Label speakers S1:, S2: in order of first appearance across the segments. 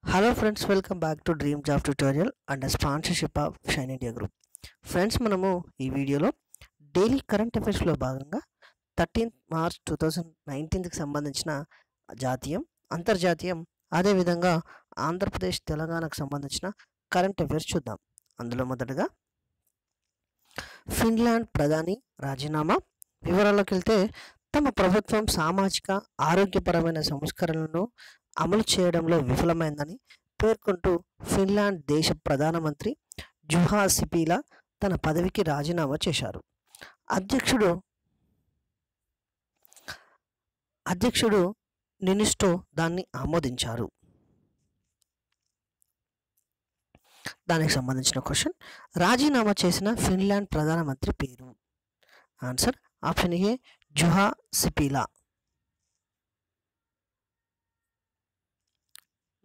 S1: Hello friends, welcome back to Dream Job Tutorial and a sponsorship of Shine India Group. Friends మనము ఈ వీడియోలో daily current అఫైర్స్లో భాగంగా 13th March 2019కి సంబంధించిన జాతీయం, అంతర్జాతీయం, అదేవిధంగా ఆంధ్రప్రదేశ్, తెలంగాణకు సంబంధించిన కరెంట్ అఫైర్స్ చూద్దాం. అందులో మొదటగా ఫిన్లాండ్ ప్రధాని రాజీనామా. వివరాల్లోకి వెళ్తే తమ ప్రభుత్వం సామాజిక ఆరోగ్యపరమైన సంస్కరణలను అమలు చేయడంలో విఫలమైందని పేర్కొంటూ ఫిన్లాండ్ దేశ ప్రధానమంత్రి జుహా సిపిలా తన పదవికి రాజీనామా చేశారు. అధ్యక్షుడు నినిస్టో దాన్ని ఆమోదించారు. దానికి సంబంధించిన క్వశ్చన్, రాజీనామా చేసిన ఫిన్లాండ్ ప్రధానమంత్రి పేరు? Answer option A Juha Sipila.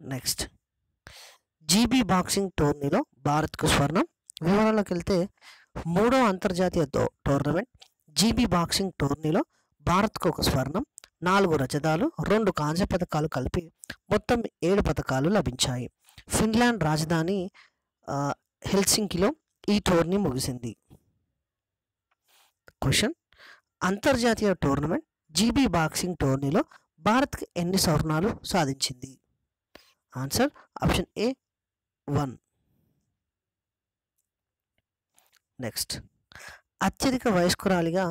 S1: Next, GB boxing టోర్నీలో భారత్కు స్వర్ణం. వివరాల్లోకి వెళ్తే మూడో అంతర్జాతీయ టోర్నమెంట్ జీబీ బాక్సింగ్ టోర్నీలో భారత్కు ఒక స్వర్ణం, 4 రజతాలు, 2 కాంస్య పథకాలు కలిపి మొత్తం 7 పథకాలు లభించాయి. ఫిన్లాండ్ రాజధాని హెల్సింకిలో ఈ టోర్నీ ముగిసింది. క్వశ్చన్, అంతర్జాతీయ టోర్నమెంట్ జీబీ బాక్సింగ్ టోర్నీలో భారత్కి ఎన్ని స్వర్ణాలు సాధించింది? ఆన్సర్ ఆప్షన్ ఏ 1. నెక్స్ట్, అత్యధిక వయస్కురాలిగా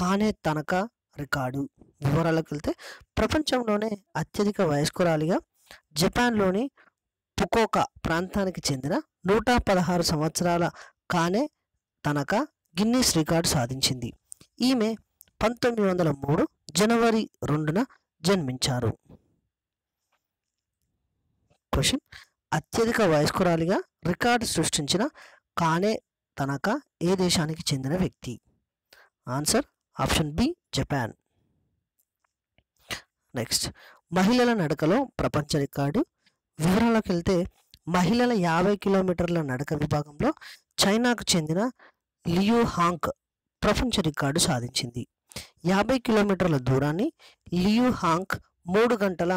S1: కానే తనకా రికార్డు. వివరాలకు వెళ్తే ప్రపంచంలోనే అత్యధిక వయస్కురాలిగా జపాన్లోని ఫుకుఓకా ప్రాంతానికి చెందిన 116 సంవత్సరాల కానే తనకా గిన్నిస్ రికార్డు సాధించింది. ఈమె 1903 జనవరి 2న జన్మించారు. క్వశ్చన్, అత్యధిక వయస్కురాలిగా రికార్డు సృష్టించిన కానే తనకా ఏ దేశానికి చెందిన వ్యక్తి? Answer option B Japan. Next, మహిళల నడకలో ప్రపంచ రికార్డు. వివరాలకు వెళ్తే మహిళల 50 కిలోమీటర్ల నడక విభాగంలో చైనాకు చెందిన లియు హాంగ్ ప్రపంచ రికార్డు సాధించింది. 50 కిలోమీటర్ల దూరాన్ని లియు హాంగ్ 3 గంటల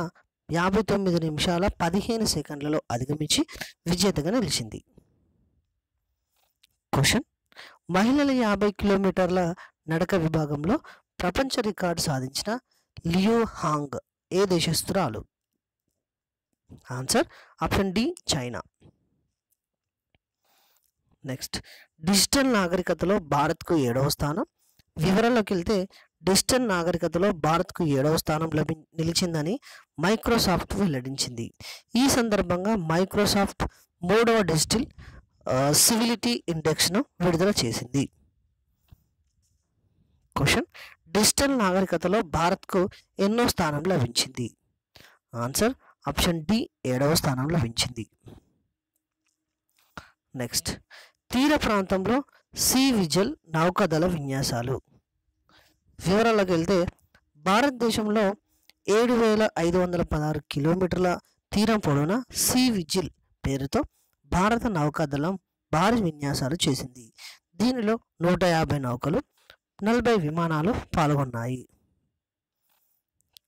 S1: 59 నిమిషాల 15 సెకండ్లలో అధిగమించి విజేతగా నిలిచింది. క్వశ్చన్, మహిళల 50 కిలోమీటర్ల నడక విభాగంలో ప్రపంచ రికార్డు సాధించిన లియు హాంగ్ ఏ దేశస్తురాలు? Answer option D China. Next, digital నాగరికతలో భారత్కు 7వ స్థానం. వివరాల్లోకి వెళ్తే డిజిటల్ నాగరికతలో భారత్కు 7వ స్థానం నిలిచిందని మైక్రోసాఫ్ట్ వెల్లడించింది. ఈ సందర్భంగా మైక్రోసాఫ్ట్ 3వ డిజిటల్ సివిలిటీ ఇండెక్స్ను విడుదల చేసింది. క్వశ్చన్, డిజిటల్ నాగరికతలో భారత్కు ఎన్నో స్థానం లభించింది? ఆన్సర్ ఆప్షన్ డి 7వ స్థానం లభించింది. నెక్స్ట్, తీర ప్రాంతంలో సీ విజిల్ నౌకాదళ విన్యాసాలు. వివరాలకు వెళ్తే భారతదేశంలో 7,516 కిలోమీటర్ల తీరం పొడవున సీ విజిల్ పేరుతో భారత నౌకాదళం భారీ విన్యాసాలు చేసింది. దీనిలో 150 నౌకలు, 40 విమానాలు పాల్గొన్నాయి.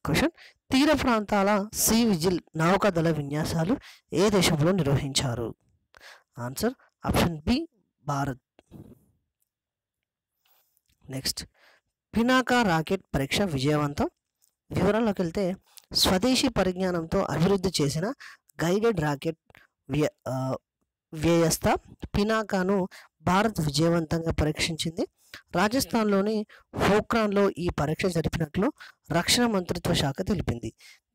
S1: క్వశ్చన్, తీర ప్రాంతాల సీ విజిల్ నౌకాదళ విన్యాసాలు ఏ దేశంలో నిర్వహించారు? Answer option B Bharat. Next, Pinaka rocket పరీక్ష విజయవంతం. వివరాల్లోకి వెళ్తే స్వదేశీ పరిజ్ఞానంతో అభివృద్ధి చేసిన గైడెడ్ రాకెట్ వ్యవస్థ పినాకాను భారత్ విజయవంతంగా పరీక్షించింది. రాజస్థాన్లోని పోఖ్రాన్లో ఈ పరీక్ష జరిపినట్లు రక్షణ మంత్రిత్వ శాఖ తెలిపింది.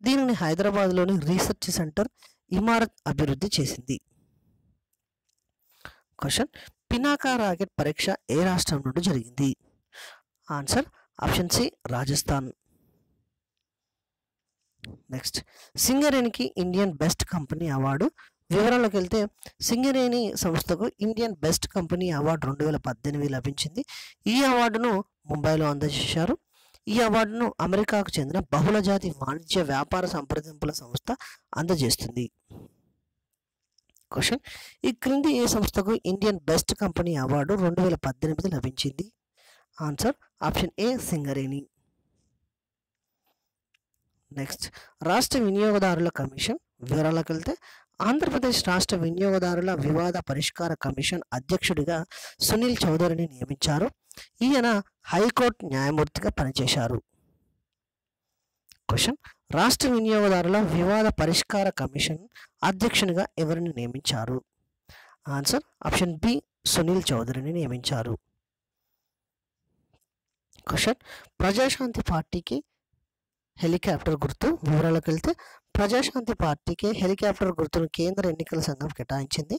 S1: దీనిని హైదరాబాద్లోని రీసెర్చ్ సెంటర్ ఇమారత్ అభివృద్ధి చేసింది. క్వశ్చన్, పినాకా రాకెట్ పరీక్ష ఏ రాష్ట్రం నుండి జరిగింది? Answer option C Rajasthan. Next, సింగరేణికి ఇండియన్ బెస్ట్ కంపెనీ అవార్డు. వివరాల్లోకి వెళ్తే సింగరేణి సంస్థకు ఇండియన్ బెస్ట్ కంపెనీ అవార్డు 2018 లభించింది. ఈ అవార్డును ముంబైలో అందజేశారు. ఈ అవార్డును అమెరికాకు చెందిన బహుళజాతి వాణిజ్య వ్యాపార సంప్రదింపుల సంస్థ అందజేస్తుంది. క్వశ్చన్, ఈ క్రింది ఏ సంస్థకు ఇండియన్ బెస్ట్ కంపెనీ అవార్డు 2018 లభించింది? ఆన్సర్ ఆప్షన్ ఏ సింగరేణి. నెక్స్ట్, రాష్ట్ర వినియోగదారుల కమిషన్ వివరాలకు వెళ్తే ఆంధ్రప్రదేశ్ రాష్ట్ర వినియోగదారుల వివాద పరిష్కార కమిషన్ అధ్యక్షుడిగా సునీల్ చౌదరిని నియమించారు. ఈయన హైకోర్టు న్యాయమూర్తిగా పనిచేశారు. క్వశ్చన్: రాష్ట్ర వినియోగదారుల వివాద పరిష్కార కమిషన్ అధ్యక్షునిగా ఎవరిని నియమించారు? ఆన్సర్ ఆప్షన్ బి, సునీల్ చౌదరిని నియమించారు. క్వశ్చన్: ప్రజాశాంతి పార్టీకి హెలికాప్టర్ గుర్తు. వివరాలకు వెళ్తే ప్రజాశాంతి పార్టీకి హెలికాప్టర్ గుర్తును కేంద్ర ఎన్నికల సంఘం కేటాయించింది.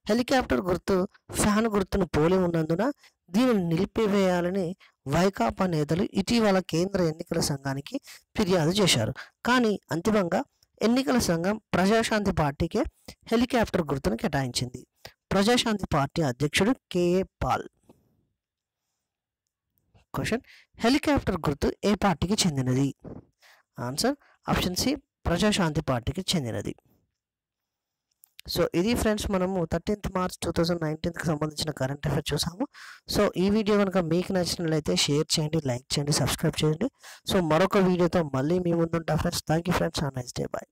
S1: హెలికాప్టర్ గుర్తు ఫ్యాన్ గుర్తును పోలి ఉన్నందున దీనిని నిలిపివేయాలని వైకాపా నేతలు ఇటీవల కేంద్ర ఎన్నికల సంఘానికి ఫిర్యాదు చేశారు. కానీ అంతిమంగా ఎన్నికల సంఘం ప్రజాశాంతి పార్టీకే హెలికాప్టర్ గుర్తును కేటాయించింది. ప్రజాశాంతి పార్టీ అధ్యక్షుడు కేఏ పాల్. క్వశ్చన్: హెలికాప్టర్ గుర్తు ఏ పార్టీకి చెందినది? ఆన్సర్ ఆప్షన్ సి, ప్రజాశాంతి పార్టీకి చెందినది. సో ఇది ఫ్రెండ్స్, మనము 13th March 2019కి సంబంధించిన కరెంట్ అఫైర్ చూసాము. సో ఈ వీడియో కనుక మీకు నచ్చినట్లయితే షేర్ చేయండి, లైక్ చేయండి, సబ్స్క్రైబ్ చేయండి. సో మరొక వీడియోతో మళ్ళీ మీ ముందుంటా friends. Thank you friends. Nice day. Bye.